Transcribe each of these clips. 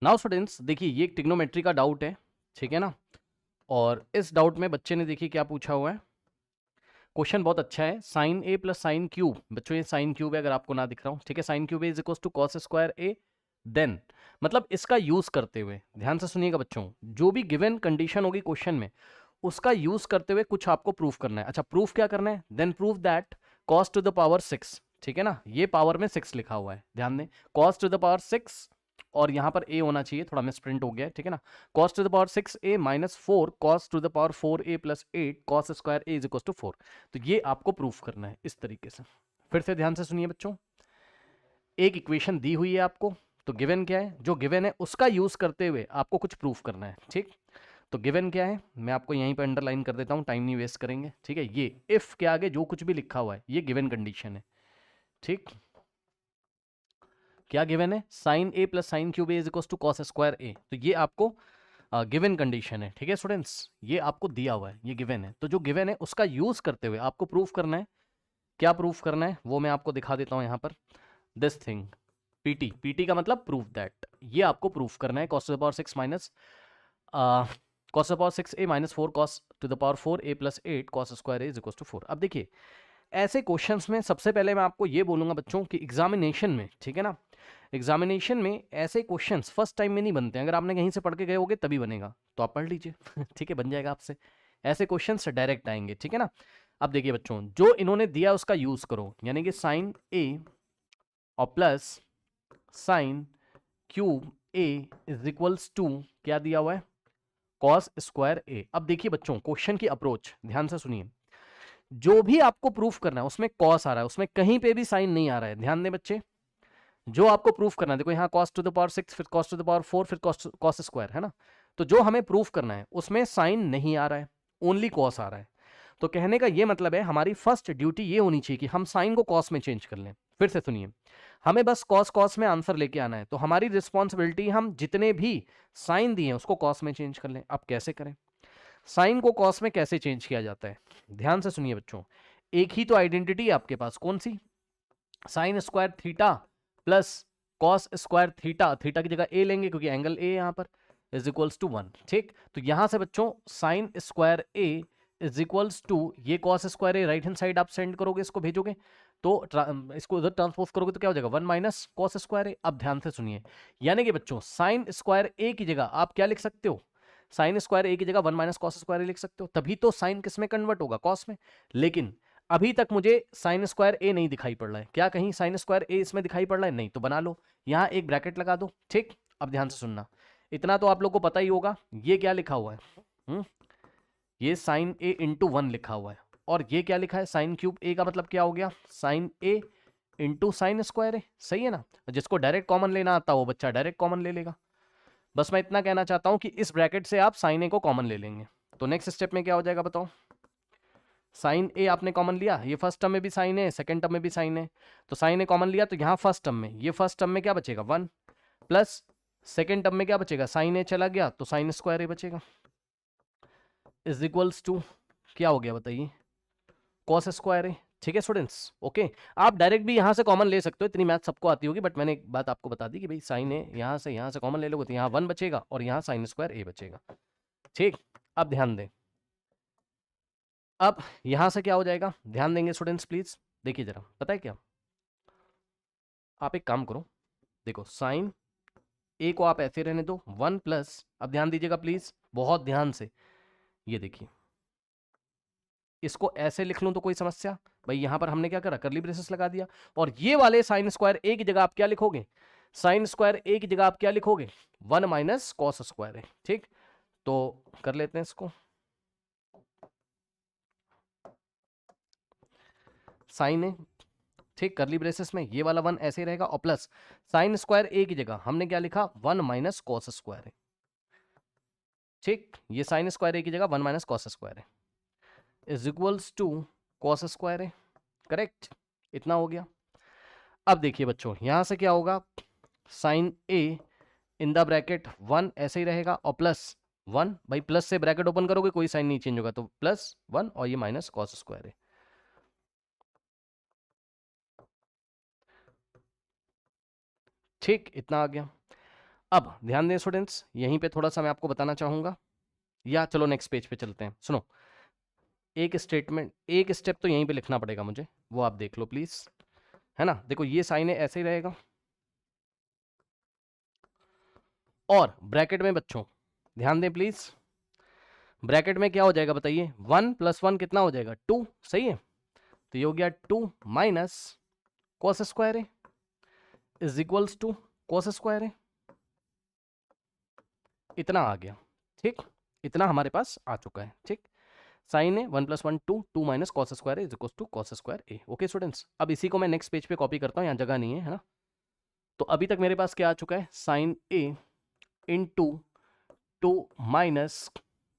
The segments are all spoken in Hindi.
नाउ स्टूडेंट्स देखिए, ये एक ट्रिग्नोमेट्री का डाउट है, ठीक है ना। और इस डाउट में बच्चे ने देखिए क्या पूछा हुआ है। क्वेश्चन बहुत अच्छा है। Sine A plus sine cube, बच्चों ये साइन क्यूब है अगर आपको ना दिख रहा हो, ठीक है। Sine cube is equal to cos square A, then मतलब इसका यूज करते हुए, ध्यान से सुनिएगा बच्चों, जो भी गिवन कंडीशन होगी क्वेश्चन में उसका यूज करते हुए कुछ आपको प्रूफ करना है। अच्छा, प्रूफ क्या करना है? Then proof that cos to the power 6, ठीक है ना, ये पावर में 6 लिखा हुआ है, ध्यान दें, कॉस टू द पावर 6, और यहां पर ए होना चाहिए, थोड़ा मिसप्रिंट हो गया है, ठीक है ना। Cos to the power 6a minus 4 cos to the power 4a plus 8 cos square A is equal to 4। तो ये आपको प्रूफ करना है इस तरीके से। फिर से ध्यान से सुनिए बच्चों, एक इक्वेशन दी हुई है आपको, तो गिवन क्या है, जो गिवन है उसका यूज करते हुए आपको कुछ प्रूफ करना है, ठीक। तो गिवन क्या है, मैं आपको यहीं पर अंडरलाइन कर देता हूं, टाइम नहीं वेस्ट करेंगे, ठीक है। ये इफ के आगे जो कुछ भी लिखा हुआ है ये गिवन कंडीशन है, ठीक। क्या गिवन है? Sine A plus sine cube A is equal to cos square A, तो ये आपको गिवन कंडीशन है, ठीक है स्टूडेंट्स। ये आपको दिया हुआ है, ये गिवन है, तो जो गिवन है उसका यूज करते हुए आपको प्रूफ करना है। क्या प्रूफ करना है वो मैं आपको दिखा देता हूं यहाँ पर। दिस थिंग, पीटी, पीटी का मतलब प्रूफ दैट, ये आपको प्रूफ करना है cos to the power 6 minus cos to the power 6a minus 4 cos to the power 4a plus 8 cos square A is equal to 4। अब देखिए, ऐसे क्वेश्चंस में सबसे पहले मैं आपको ये बोलूंगा बच्चों कि एग्जामिनेशन में, ठीक है ना, एग्जामिनेशन में ऐसे क्वेश्चंस फर्स्ट टाइम में नहीं बनते हैं। अगर आपने कहीं से पढ़ के गए होगे तभी बनेगा, तो आप पढ़ लीजिए ठीक है, बन जाएगा आपसे। ऐसे क्वेश्चंस डायरेक्ट आएंगे, ठीक है ना। अब देखिए बच्चों, जो इन्होंने दिया उसका यूज करो, यानी कि साइन ए और plus sine cube A is equals to क्या दिया हुआ है, कॉस स्क्वायर ए। अब देखिए बच्चों, क्वेश्चन की अप्रोच ध्यान से सुनिए, जो भी आपको प्रूफ करना है उसमें कॉस आ रहा है, उसमें कहीं पे भी साइन नहीं आ रहा है, ध्यान दें बच्चे। जो आपको प्रूफ करना है, देखो यहाँ cos टू द पावर 6, फिर cos टू द पावर 4, फिर cos स्क्वायर, है ना। तो जो हमें प्रूफ करना है उसमें साइन नहीं आ रहा है, ओनली cos आ रहा है। तो कहने का ये मतलब है हमारी फर्स्ट ड्यूटी ये होनी चाहिए कि हम साइन को cos में चेंज कर लें। फिर से सुनिए, हमें बस cos में आंसर लेके आना है, तो हमारी रिस्पॉन्सिबिलिटी हम जितने भी साइन दिए हैं उसको cos में चेंज कर लें। अब कैसे करें? साइन को cos में कैसे चेंज किया जाता है, ध्यान से सुनिए बच्चों। एक ही तो आइडेंटिटी है आपके पास, कौन सी? Sine square theta plus cos square theta, theta की जगह ए लेंगे क्योंकि एंगल ए यहां पर, इज इक्वल्स टू 1, ठीक। तो यहां से बच्चों sine square A is equals to, ये cos square A right hand side आप सेंड करोगे, इसको भेजोगे, तो इसको उधर ट्रांसपोज करोगे तो क्या हो जाएगा, 1 माइनस कॉस स्क्वायर ए। अब ध्यान से सुनिए, यानी कि बच्चों साइन स्क्वायर ए की जगह आप क्या लिख सकते हो, साइन स्क्वायर ए की जगह 1 माइनस कॉस स्क्वायर ए लिख सकते हो, तभी तो साइन किस में कन्वर्ट होगा, कॉस में। लेकिन अभी तक मुझे साइन स्क्वायर ए नहीं दिखाई पड़ रहा है, क्या कहीं साइन स्क्वायर ए इसमें दिखाई पड़ रहा है? नहीं, तो बना लो, यहां एक ब्रैकेट लगा दो, ठीक। अब ध्यान से सुनना, इतना तो आप लोग को पता ही होगा, ये क्या लिखा हुआ है, ये साइन ए इंटू 1 लिखा हुआ है, और ये क्या लिखा है, साइन क्यूब ए का मतलब क्या हो गया, sign A into sine square ए, सही है ना। जिसको डायरेक्ट कॉमन लेना आता वो बच्चा डायरेक्ट कॉमन ले लेगा। बस मैं इतना कहना चाहता हूं कि इस ब्रैकेट से आप साइन ए को कॉमन ले लेंगे, तो नेक्स्ट स्टेप में क्या हो जाएगा बताओ। साइन ए आपने कॉमन लिया, ये फर्स्ट टर्म में भी साइन है, सेकंड टर्म में भी साइन है, तो साइन ए कॉमन लिया, तो यहाँ फर्स्ट टर्म में, ये फर्स्ट टर्म में क्या बचेगा 1, प्लस सेकंड टर्म में क्या बचेगा, साइन ए चला गया तो साइन स्क्वायर ए बचेगा, इज इक्वल्स टू क्या हो गया बताइए, कॉस स्क्वायर ए, ठीक है स्टूडेंट्स। ओके, आप डायरेक्ट भी यहाँ से कॉमन ले सकते हो, इतनी मैथ सबको आती होगी, बट मैंने एक बात आपको बता दी कि भाई साइन ए यहाँ से कॉमन ले लोगे तो यहाँ 1 बचेगा और यहाँ साइन स्क्वायर ए बचेगा, ठीक। अब ध्यान दें, अब यहां से क्या हो जाएगा, ध्यान देंगे स्टूडेंट्स प्लीज, देखिए जरा, पता है क्या, आप एक काम करो, देखो साइन ए को आप ऐसे रहने दो 1 प्लस, अब ध्यान दीजिएगा प्लीज बहुत ध्यान से, ये देखिए, इसको ऐसे लिख लूं तो कोई समस्या? भाई यहां पर हमने क्या करा, करली ब्रेसेस लगा दिया, और ये वाले साइन स्क्वायर ए की जगह आप क्या लिखोगे, साइन स्क्वायर ए की जगह आप क्या लिखोगे, 1 माइनस कॉस स्क्वायर ए, ठीक। तो कर लेते हैं इसको, साइन ए, ठीक, करली ब्रेसेस में ये वाला 1 ऐसे ही रहेगा, और प्लस साइन स्क्वायर ए की जगह हमने क्या लिखा, 1 माइनस कॉस स्क्वायर है, ठीक। ये साइन स्क्वायर ए की जगह 1 माइनस कॉस स्क्वायर है is equals to cos square है, करेक्ट। इतना हो गया। अब देखिए बच्चों, यहां से क्या होगा, sine A in the bracket 1 ऐसे ही रहेगा, और प्लस 1, भाई प्लस से ब्रैकेट ओपन करोगे कोई साइन नहीं चेंज होगा, तो प्लस 1 और ये माइनस कॉस स्क्वायर है, ठीक। इतना आ गया। अब ध्यान दें स्टूडेंट्स, यहीं पे थोड़ा सा मैं आपको बताना चाहूंगा, या चलो नेक्स्ट पेज पे चलते हैं। सुनो, एक स्टेटमेंट, एक स्टेप तो यहीं पे लिखना पड़ेगा मुझे, वो आप देख लो प्लीज, है ना। देखो ये साइन है, ऐसे ही रहेगा, और ब्रैकेट में बच्चों ध्यान दें प्लीज, ब्रैकेट में क्या हो जाएगा बताइए, 1 + 1 कितना हो जाएगा, 2, सही है। तो ये हो गया 2 माइनस कॉस स्क्वायर है is equals to cos square है, इतना आ गया, ठीक, इतना हमारे पास आ चुका है, ठीक। साइन है 1 + 1 2, 2 minus cos square is equals to cos square A. Okay students, अब इसी को मैं नेक्स्ट पेज पे कॉपी करता हूँ, यहाँ जगह नहीं है ना। तो अभी तक मेरे पास क्या आ चुका है, sine A into 2 minus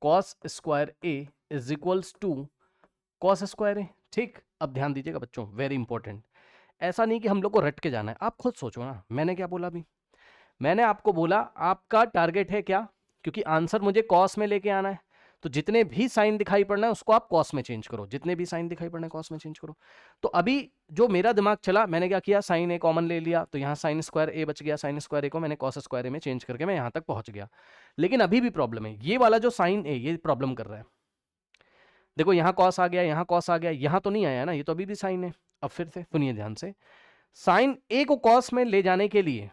cos square A is equals to cos square A, ठीक। अब ध्यान दीजिएगा बच्चों, वेरी इंपॉर्टेंट, ऐसा नहीं कि हम लोग को रट के जाना है, आप खुद सोचो ना, मैंने क्या बोला अभी, मैंने आपको बोला आपका टारगेट है क्या, क्योंकि आंसर मुझे कॉस में लेके आना है, तो जितने भी साइन दिखाई पड़ना है उसको आप कॉस में चेंज करो, जितने भी साइन दिखाई पड़ना है कॉस में चेंज करो। तो अभी जो मेरा दिमाग चला, मैंने क्या किया, साइन ए कॉमन ले लिया, तो यहाँ साइन स्क्वायर ए बच गया, साइन स्क्वायर ए को मैंने कॉस स्क्वायर ए में चेंज करके मैं यहाँ तक पहुंच गया। लेकिन अभी भी प्रॉब्लम है, ये वाला जो साइन ए ये प्रॉब्लम कर रहा है। देखो यहाँ कॉस आ गया, यहाँ कॉस आ गया, यहाँ तो नहीं आया ना, ये तो अभी भी साइन है। अब फिर से सुनिए ध्यान से, साइन ए को कॉस में ले जाने के लिए,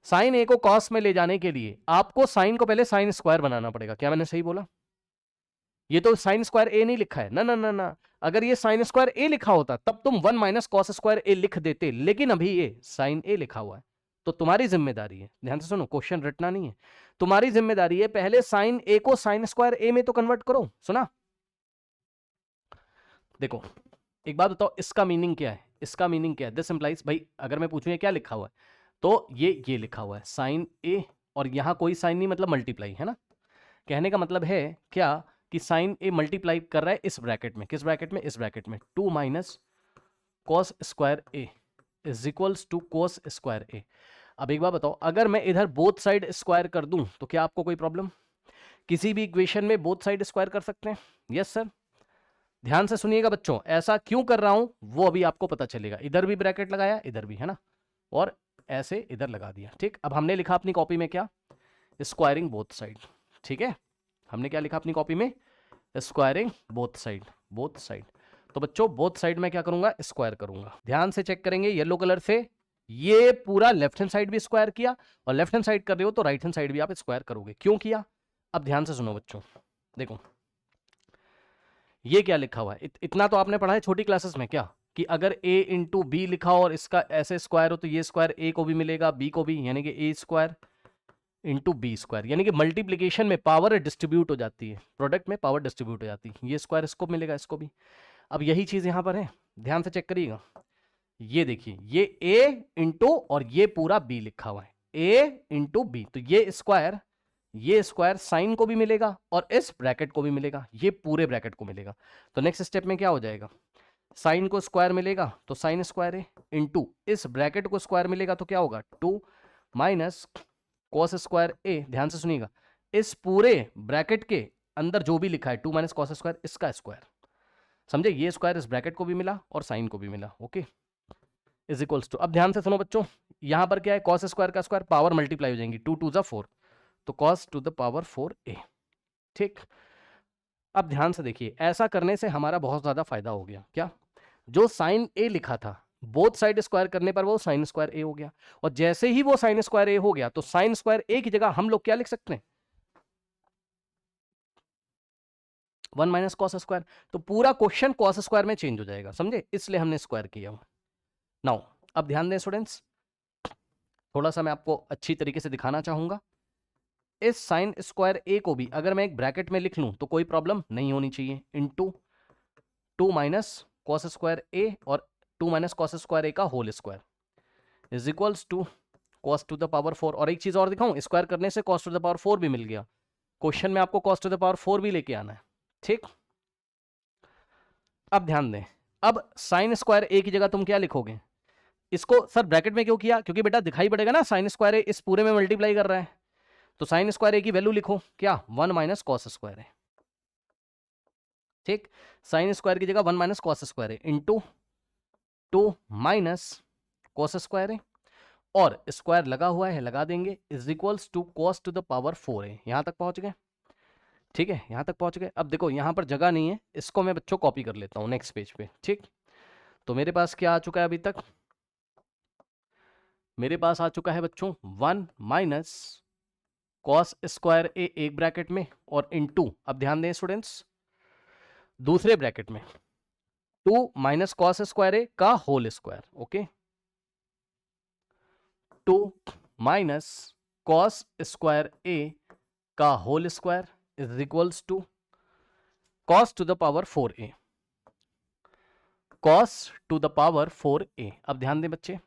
साइन ए को कॉस में ले जाने के लिए आपको साइन को पहले साइन स्क्वायर बनाना पड़ेगा। क्या मैंने सही बोला? ये तो साइन स्क्वायर ए नहीं लिखा है ना, ना ना ना, अगर ये साइन स्क्वायर ए लिखा होता तब तुम 1 माइनस कॉस स्क्वायर ए लिख देते, लेकिन अभी ये साइन ए लिखा हुआ है, तो तुम्हारी जिम्मेदारी है, ध्यान से सुनो, क्वेश्चन रटना नहीं है, तुम्हारी जिम्मेदारी है पहले साइन ए को साइन स्क्वायर ए में तो कन्वर्ट करो। सुना? देखो एक बात बताओ, इसका मीनिंग क्या है, इसका मीनिंग क्या है, दिस इंप्लाइज, भाई अगर मैं पूछूं ये क्या लिखा हुआ है, तो ये लिखा हुआ है साइन ए, और यहां कोई साइन नहीं, मतलब मल्टीप्लाई है ना। कहने का मतलब है क्या, कि साइन ए मल्टीप्लाई कर रहा है इस ब्रैकेट में, किस ब्रैकेट में, इस ब्रैकेट में, 2 minus cos square A is equals to cos square A. अब एक बात बताओ, अगर मैं इधर बोथ साइड स्क्वायर कर दूं तो क्या आपको कोई प्रॉब्लम, किसी भी इक्वेशन में बोथ साइड स्क्वायर कर सकते हैं? Yes sir. ध्यान से सुनिएगा बच्चों, ऐसा क्यों कर रहा हूं वो अभी आपको पता चलेगा। इधर भी ब्रैकेट लगाया, इधर भी, है ना, और ऐसे इधर लगा दिया, ठीक। अब हमने लिखा अपनी कॉपी में क्या, स्क्वायरिंग बोथ साइड, ठीक है। हमने क्या लिखा अपनी कॉपी में, squaring both side, both side. तो बच्चों बोथ साइड में क्या करूंगा, स्क्वायर करूंगा। ध्यान से चेक करेंगे येलो कलर से, ये पूरा लेफ्ट हैंड साइड भी स्क्वायर किया, और लेफ्ट हैंड साइड कर रहे हो तो राइट हैंड साइड भी आप स्क्वायर करोगे। क्यों किया? अब ध्यान से सुनो बच्चों, देखो ये क्या लिखा हुआ है, इतना तो आपने पढ़ा है छोटी क्लासेस में, क्या कि अगर a इंटू बी लिखा हो और इसका ऐसे स्क्वायर हो तो ये स्क्वायर a को भी मिलेगा b को भी, यानी कि a square into B square, यानी कि मल्टीप्लीकेशन में पावर डिस्ट्रीब्यूट हो जाती है, प्रोडक्ट में पावर डिस्ट्रीब्यूट हो जाती है, ये स्क्वायर इसको मिलेगा, इसको भी। अब यही चीज यहां पर है, ध्यान से चेक करिएगा, ये देखिए ये a इंटू और ये पूरा b लिखा हुआ है, a इंटू बी, तो ये स्क्वायर साइन को भी मिलेगा और इस ब्रैकेट को भी मिलेगा, ये पूरे ब्रैकेट को मिलेगा। तो नेक्स्ट स्टेप में क्या हो जाएगा, साइन को स्क्वायर मिलेगा तो साइन स्क्वायर है, इंटू इस ब्रैकेट को स्क्वायर मिलेगा तो क्या होगा, 2 माइनस कॉस स्क्वायर ए। ध्यान से सुनिएगा, इस पूरे ब्रैकेट के अंदर जो भी लिखा है 2 माइनस कॉस स्क्वायर, इसका स्क्वायर, समझे, ये स्क्वायर इस ब्रैकेट को भी मिला और साइन को भी मिला, ओके, इज इक्वल्स टू, अब ध्यान से सुनो बच्चों, यहां पर क्या है, कॉस स्क्वायर का स्क्वायर, पावर मल्टीप्लाई हो जाएंगी, 2 2 4, तो cos to the power 4a, ठीक। अब ध्यान से देखिए, ऐसा करने से हमारा बहुत ज्यादा फायदा हो गया, क्या, जो साइन ए लिखा था बोथ साइड स्क्वायर करने पर वो साइन स्क्वायर ए हो गया, और जैसे ही वो साइन स्क्वायर ए हो गया तो साइन स्क्वायर ए की जगह हम लोग क्या लिख सकते हैं, 1 माइनस कॉस स्क्वायर, तो पूरा क्वेश्चन कॉस स्क्वायर में चेंज हो जाएगा, समझे, इसलिए हमने स्क्वायर किया हुआ। नाउ अब ध्यान दें स्टूडेंट्स, थोड़ा सा मैं आपको अच्छी तरीके से दिखाना चाहूंगा, इस साइन स्क्वायर ए को भी अगर मैं एक ब्रैकेट में लिख लूं तो कोई प्रॉब्लम नहीं होनी चाहिए, into 2 minus cos square A और 2 माइनस कॉस स्क्वायर ए का whole square is equals to cos to the power 4। और एक चीज और दिखाऊं, स्क्वायर करने से कॉस टू द पावर 4 भी मिल गया, क्वेश्चन में आपको कॉस टू द पावर 4 भी लेके आना है, ठीक। अब ध्यान दें, अब साइन स्क्वायर ए की जगह तुम क्या लिखोगे, इसको सर ब्रैकेट में क्यों किया, क्योंकि बेटा दिखाई पड़ेगा ना साइन स्क्वायर ए इस पूरे में मल्टीप्लाई कर रहा है, तो साइन स्क्वायर ए की वैल्यू लिखो क्या, 1 माइनस कॉस स्क्वायर है, ठीक। साइन स्क्वायर की जगह 1 माइनस कॉस स्क्वायर है इंटू 2 माइनस कॉस स्क्वायर है, और स्क्वायर लगा हुआ है, लगा देंगे, is equals to cos to the power 4a। यहाँ तक पहुँच गए, ठीक है, यहाँ तक पहुँच गए। अब देखो यहाँ पर जगह नहीं है, इसको मैं बच्चों कॉपी कर लेता हूँ नेक्स्ट पेज पे, ठीक। तो मेरे पास क्या आ चुका है अभी तक, मेरे पास आ चुका है बच्चों 1 माइनस कॉस स्क्वायर ए एक ब्रैकेट में और इनटू, अब ध्यान दें स्टूडेंट्स, दूसरे ब्रैकेट में 2 माइनस कॉस स्क्वायर ए का whole square, okay, 2 minus cos square A का whole square is equals to cos to the power 4a, cos to the power 4a। अब ध्यान दें बच्चे,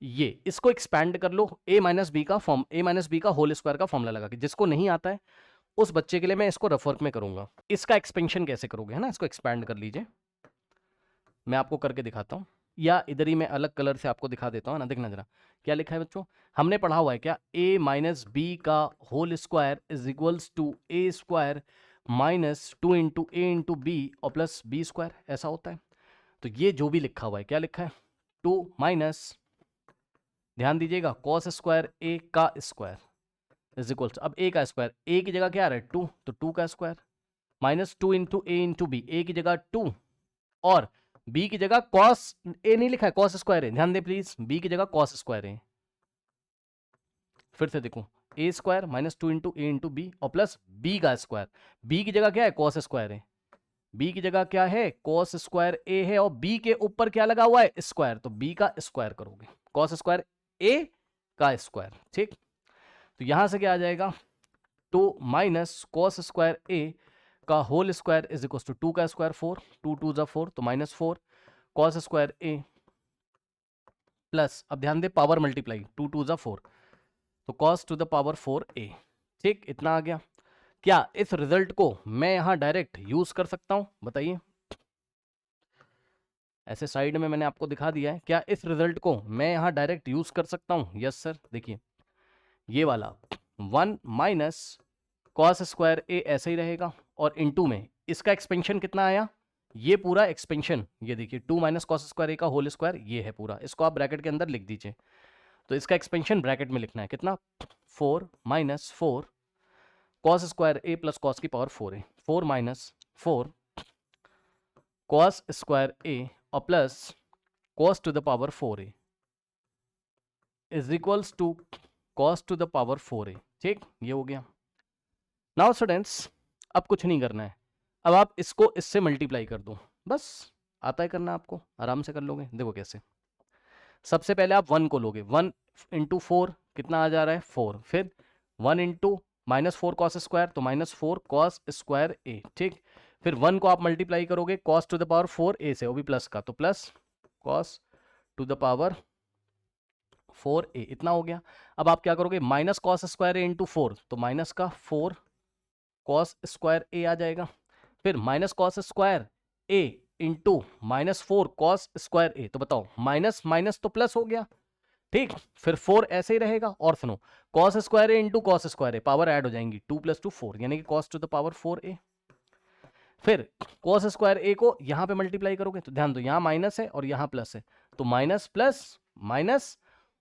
ये इसको एक्सपैंड कर लो, a माइनस बी का फॉर्म, a माइनस बी का होल स्क्वायर का फॉर्मूला लगा के। जिसको नहीं आता है उस बच्चे के लिए मैं इसको रफ वर्क में करूंगा। इसका एक्सपेंशन कैसे करोगे, है ना, इसको एक्सपैंड कर लीजिए, मैं आपको करके दिखाता हूँ, या इधर ही मैं अलग कलर से आपको दिखा देता हूँ ना। देखना जरा क्या लिखा है बच्चों, हमने पढ़ा हुआ है क्या, a माइनस बी का whole square is equals to A square minus 2 into A into B और प्लस बी स्क्वायर, ऐसा होता है। तो ये जो भी लिखा हुआ है, क्या लिखा है, 2 माइनस, ध्यान दीजिएगा, कॉस स्क्वायर ए का स्क्वायर इज इक्वल्स, अब ए का स्क्वायर, ए की जगह क्या आ रहा है 2, तो 2 का square minus 2 into A into B, ए की जगह 2 और बी की जगह कॉस, ए नहीं लिखा है कॉस स्क्वायर है, ध्यान दे प्लीज, बी की जगह कॉस स्क्वायर है। फिर से देखो, ए square minus 2 into A into B और प्लस बी का स्क्वायर, बी की जगह क्या है कॉस स्क्वायर है, बी की जगह क्या है कॉस स्क्वायर ए है और बी के ऊपर क्या लगा हुआ है स्क्वायर, तो बी का स्क्वायर करोगे, कॉस स्क्वायर ए का स्क्वायर, ठीक। तो यहां से क्या आ जाएगा, 2 माइनस कॉस स्क्वायर ए का whole square is equal to 2 का स्क्वायर 4, 2 2 जा 4 तो minus 4 cos square A plus, अब ध्यान दे पावर मल्टीप्लाई, 2 2 जा 4 तो cos to the power 4a, ठीक, इतना आ गया। क्या इस रिजल्ट को मैं यहां डायरेक्ट यूज कर सकता हूं, बताइए, ऐसे साइड में मैंने आपको दिखा दिया है, क्या इस रिजल्ट को मैं यहां डायरेक्ट यूज कर सकता हूं, यस सर। देखिए ये वाला 1 माइनस कॉस स्क्वायर ए ऐसे ही रहेगा और इनटू में इसका एक्सपेंशन कितना आया, ये पूरा एक्सपेंशन, ये देखिए 2 माइनस कॉस स्क्वायर ए का होल स्क्वायर, ये है पूरा, इसको आप ब्रैकेट के अंदर लिख दीजिए। तो इसका एक्सपेंशन ब्रैकेट में लिखना है कितना, 4 minus 4 cos square A plus cos की पावर 4 है, 4 माइनस 4 कॉस स्क्वायर ए और plus cos to the power 4a is equals to cos to the power 4a, ठीक, ये हो गया। नाउ स्टूडेंट्स अब कुछ नहीं करना है, अब आप इसको इससे मल्टीप्लाई कर दो, बस आता है करना, आपको आराम से कर लोगे। देखो कैसे, सबसे पहले आप 1 को लोगे, 1 इंटू 4 कितना आ जा रहा है 4, फिर 1 इंटू माइनस 4 कॉस स्क्वायर तो माइनस 4 कॉस स्क्वायर ए, ठीक, फिर 1 को आप मल्टीप्लाई करोगे cos to the power 4a से, वो भी प्लस का, तो plus cos to the power 4a, इतना हो गया। अब आप क्या करोगे, माइनस कॉस स्क्वायर ए इंटू 4 तो माइनस का 4 कॉस स्क्वायर ए आ जाएगा, फिर minus cos square A into minus 4 cos square A, तो बताओ माइनस माइनस तो प्लस हो गया, ठीक, फिर 4 ऐसे ही रहेगा, और सुनो कॉस स्क्वायर ए इंटू कॉस स्क्वायर ए, पावर ऐड हो जाएंगी, 2 + 2 4 यानी कि cos to the power 4a, फिर कॉस स्क्वायर ए को यहां पे मल्टीप्लाई करोगे तो ध्यान दो यहां माइनस है और यहां प्लस है, तो माइनस प्लस माइनस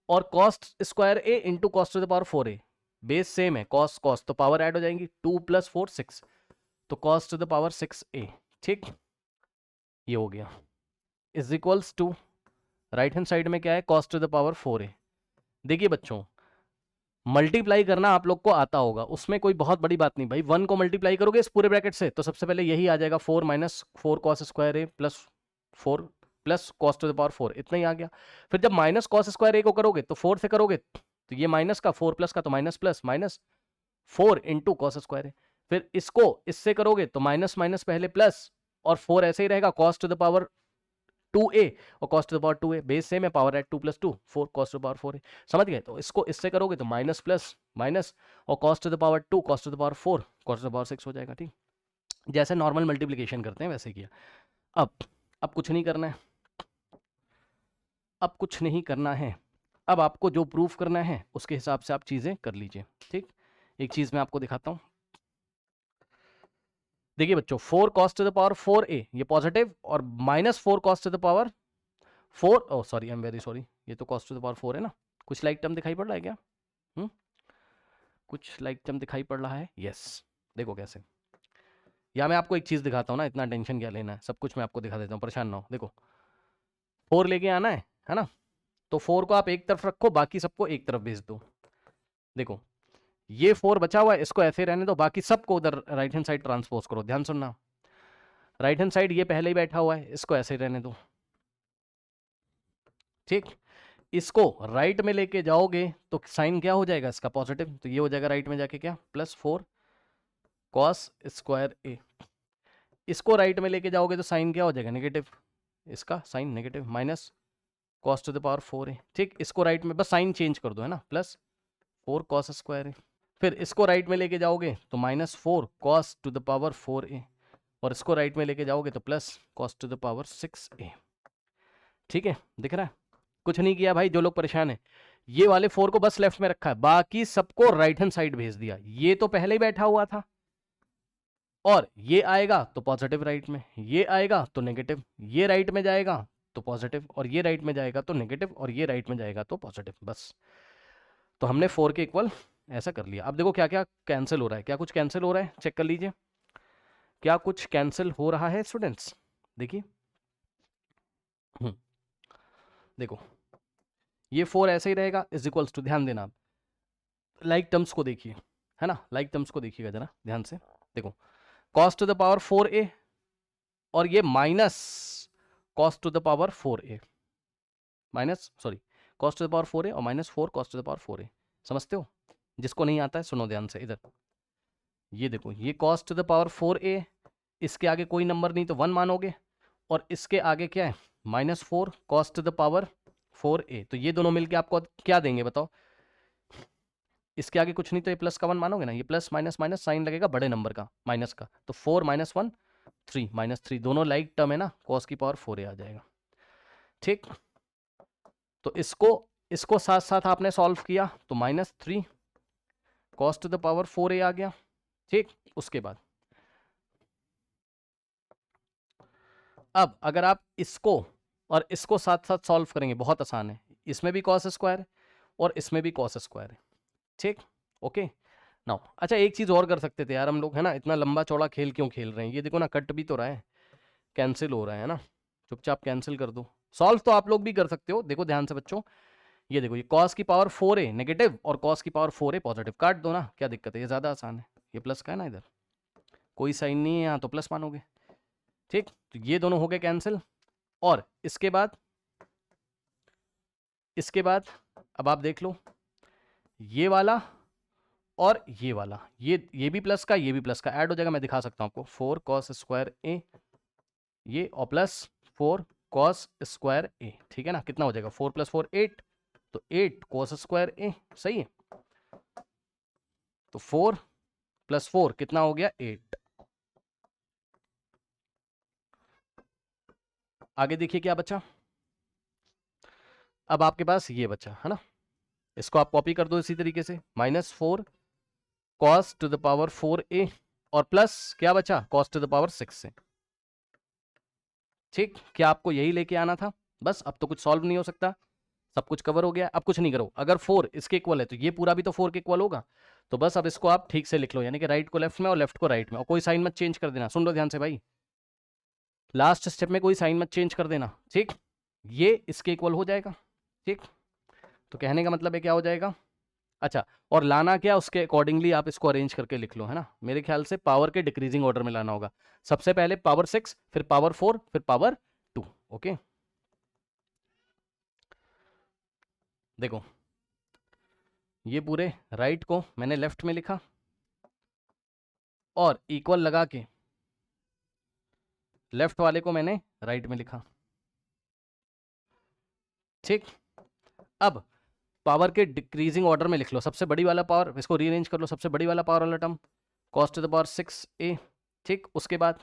और cos square A into cos to the power 4a, base same है, कॉस कॉस तो पावर ऐड हो जाएंगी, 2 + 4 6 तो cos to the power 6a, ठीक, ये हो गया, is equals to right hand side में क्या है cos to the power 4a। देखिए बच्चों मल्टीप्लाई करना आप लोग को आता होगा, उसमें कोई बहुत बड़ी बात नहीं भाई, 1 को मल्टीप्लाई करोगे इस पूरे ब्रैकेट से तो सबसे पहले यही आ जाएगा 4 minus 4 cos square A plus 4 plus cos to the power 4, इतना ही आ गया। फिर जब माइनस कॉस स्क्वायर ए को करोगे तो 4 से करोगे तो ये माइनस का 4 प्लस का तो minus plus minus 4 into cos square A, फिर इसको इससे करोगे तो माइनस माइनस पहले प्लस और 4 ऐसे ही रहेगा cos to the power 2a और cos to the power 2a, base same है, power add 2 + 2 4 cos to the power 4a, समझ गए। तो इसको इससे करोगे तो माइनस प्लस माइनस और cos to the power 2 cos to the power 4 cos to the power 6 हो जाएगा, ठीक, जैसे नॉर्मल मल्टीप्लिकेशन करते हैं वैसे किया। अब कुछ नहीं करना है, अब कुछ नहीं करना है, अब आपको जो प्रूफ करना है उसके हिसाब से आप चीजें कर लीजिए, ठीक। एक चीज मैं आपको दिखाता हूं, देखिए बच्चों 4 cos to the power 4a ये पॉजिटिव और minus 4 cos to the power 4, oh sorry I am very sorry, ये तो कॉस टू द पावर 4 है ना, कुछ लाइक टर्म दिखाई पड़ रहा है क्या? कुछ लाइक टर्म दिखाई पड़ रहा है? यस। देखो कैसे, या मैं आपको एक चीज़ दिखाता हूँ ना, इतना टेंशन क्या लेना है, सब कुछ मैं आपको दिखा देता हूँ, परेशान ना हो। देखो 4 लेके आना है ना, तो 4 को आप एक तरफ रखो, बाकी सबको एक तरफ भेज दो। देखो ये 4 बचा हुआ है, इसको ऐसे रहने दो, बाकी सबको उधर राइट हैंड साइड ट्रांसपोज करो। ध्यान सुनना, राइट हैंड साइड ये पहले ही बैठा हुआ है, इसको ऐसे रहने दो। ठीक, इसको राइट में लेके जाओगे तो साइन क्या हो जाएगा इसका? पॉजिटिव। तो ये हो जाएगा राइट में जाके क्या? +4 cos स्क्वायर ए। इसको राइट में लेके जाओगे तो साइन क्या हो जाएगा? नेगेटिव। इसका sign negative, minus cos to the power 4a। ठीक, इसको राइट में बस साइन चेंज कर दो, है ना, +4 cos स्क्वायर ए। फिर इसको राइट में लेके जाओगे तो -4 cos to the power 4a, और इसको राइट में लेके जाओगे तो cos to the power 6a। ठीक है, दिख रहा है? कुछ नहीं किया भाई, जो लोग परेशान है, ये वाले 4 को बस लेफ्ट में रखा है, बाकी सबको राइट हैंड साइड भेज दिया। ये तो पहले ही बैठा हुआ था, और ये आएगा तो पॉजिटिव राइट में, ये आएगा तो नेगेटिव, ये राइट में जाएगा तो पॉजिटिव, और ये राइट में जाएगा तो नेगेटिव, और ये राइट में जाएगा तो पॉजिटिव। बस, तो हमने 4 के इक्वल ऐसा कर लिया। अब देखो क्या क्या कैंसिल हो रहा है, क्या कुछ कैंसिल हो रहा है, चेक कर लीजिए क्या कुछ कैंसिल हो रहा है स्टूडेंट्स। देखिए देखो ये 4 ऐसे ही रहेगा, इज इक्वल्स टू, ध्यान देना, लाइक टर्म्स को देखिए, है ना, लाइक टर्म्स को देखिएगा जरा ध्यान से। देखो cos to the power 4a, और ये minus cos to the power 4a, cos to the power 4a और -4 cos to the power 4a। समझते हो? जिसको नहीं आता है सुनो ध्यान से इधर। ये देखो, ये cos to the power 4a, इसके आगे कोई नंबर नहीं तो 1 मानोगे, और इसके आगे क्या है? -4 cos to the power 4a। तो ये दोनों मिलके आपको क्या देंगे बताओ? इसके आगे कुछ नहीं तो ये प्लस का 1 मानोगे ना, ये प्लस माइनस माइनस साइन लगेगा बड़े नंबर का, माइनस का, तो 4 - 1 3, -3, दोनों लाइक टर्म है ना, cos की पावर 4a आ जाएगा। ठीक, तो इसको साथ साथ आपने सॉल्व किया तो -3 cos to the power 4a आ गया। ठीक, उसके बाद अब अगर आप इसको और इसको साथ साथ सॉल्व करेंगे, बहुत आसान है, इसमें भी cos स्क्वायर और इसमें भी cos स्क्वायर है। ठीक, ओके नाउ। अच्छा एक चीज़ और कर सकते थे यार हम लोग, है ना, इतना लंबा चौड़ा खेल क्यों खेल रहे हैं? ये देखो ना, कट भी तो रहा है, कैंसिल हो रहा है ना, चुपचाप कैंसिल कर दो। सॉल्व तो आप लोग भी कर सकते हो, देखो ध्यान से बच्चों, ये देखो, ये cos की पावर 4a नेगेटिव और cos की पावर 4a पॉजिटिव, काट दो ना, क्या दिक्कत है, ये ज़्यादा आसान है। ये प्लस का है ना, इधर कोई साइन नहीं है यहाँ, तो प्लस मानोगे। ठीक, तो ये दोनों हो गए कैंसिल, और इसके बाद अब आप देख लो, ये वाला और ये वाला, ये भी प्लस का, ये भी प्लस का ऐड हो जाएगा। मैं दिखा सकता हूँ आपको, 4 cos स्क्वायर a ये, और +4 cos स्क्वायर a। ठीक है ना, कितना हो जाएगा? 4 + 4 8, तो 8 cos स्क्वायर a, सही है। तो 4 + 4 कितना हो गया? 8। आगे देखिए क्या बचा, अब आपके पास ये बचा, है ना, इसको आप कॉपी कर दो इसी तरीके से, -4 cos to the power 4a और प्लस क्या बचा? cos टू द पावर 6 से। ठीक, क्या आपको यही लेके आना था? बस, अब तो कुछ सॉल्व नहीं हो सकता, सब कुछ कवर हो गया। अब कुछ नहीं करो, अगर 4 इसके इक्वल है तो ये पूरा भी तो 4 के इक्वल होगा, तो बस अब इसको आप ठीक से लिख लो, यानी कि राइट को लेफ्ट में और लेफ्ट को राइट में, और कोई साइन मत चेंज कर देना। सुन लो ध्यान से भाई, लास्ट स्टेप में कोई साइन मत चेंज कर देना। ठीक, ये इसके इक्वल हो जाएगा। ठीक, तो कहने का मतलब है क्या हो जाएगा? अच्छा, और लाना क्या, उसके अकॉर्डिंगली आप इसको अरेंज करके लिख लो, है ना। मेरे ख्याल से पावर के डिक्रीजिंग ऑर्डर में लाना होगा, सबसे पहले पावर 6, फिर पावर 4, फिर पावर 2। ओके, देखो ये पूरे राइट को मैंने लेफ्ट में लिखा, और इक्वल लगा के लेफ्ट वाले को मैंने राइट में लिखा। ठीक, अब पावर के डिक्रीजिंग ऑर्डर में लिख लो, सबसे बड़ी वाला पावर, इसको रीअरेंज कर लो, सबसे बड़ी वाला पावर वाला term cos to the power 6a। ठीक, उसके बाद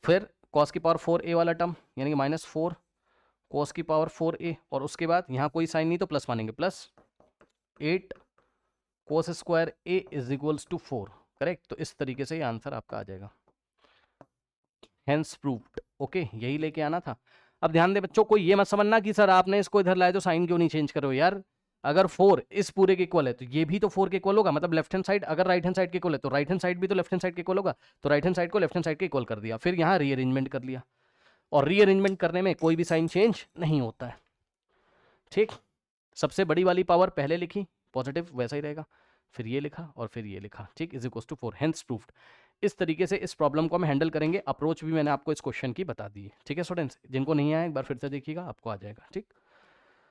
फिर cos की पावर 4a वाला टर्म, यानी कि -4 cos की पावर 4a, और उसके बाद यहाँ कोई साइन नहीं तो प्लस मानेंगे, +8 cos square a is equals to 4। Correct, तो इस तरीके से ये आंसर आपका आ जाएगा, हेंस प्रूव्ड। ओके, यही लेके आना था। अब ध्यान दे बच्चों, कोई ये मत समझना कि सर आपने इसको इधर लाए तो साइन क्यों नहीं चेंज करो यार, अगर 4 इस पूरे के इक्वल है तो ये भी तो 4 के इक्वल होगा, मतलब लेफ्ट हैंड साइड अगर राइट हैंड साइड के इक्वल है तो राइट हैंड साइड भी तो लेफ्ट हैंड साइड के इक्वल होगा, तो राइट हैंड साइड को लेफ्ट हैंड साइड के इक्वल कर दिया, फिर यहाँ रीअरेंजमेंट कर लिया, और रीअरेंजमेंट करने में कोई भी साइन चेंज नहीं होता है। ठीक, सबसे बड़ी वाली पावर पहले लिखी, पॉजिटिव वैसा ही रहेगा, फिर ये लिखा और फिर ये लिखा, ठीक, is equal to 4, hence proofed. इस तरीके से इस प्रॉब्लम को हम हैंडल करेंगे। अप्रोच भी मैंने आपको इस क्वेश्चन की बता दी है। ठीक है स्टूडेंट्स, जिनको नहीं आया एक बार फिर से देखिएगा, आपको आ जाएगा। ठीक।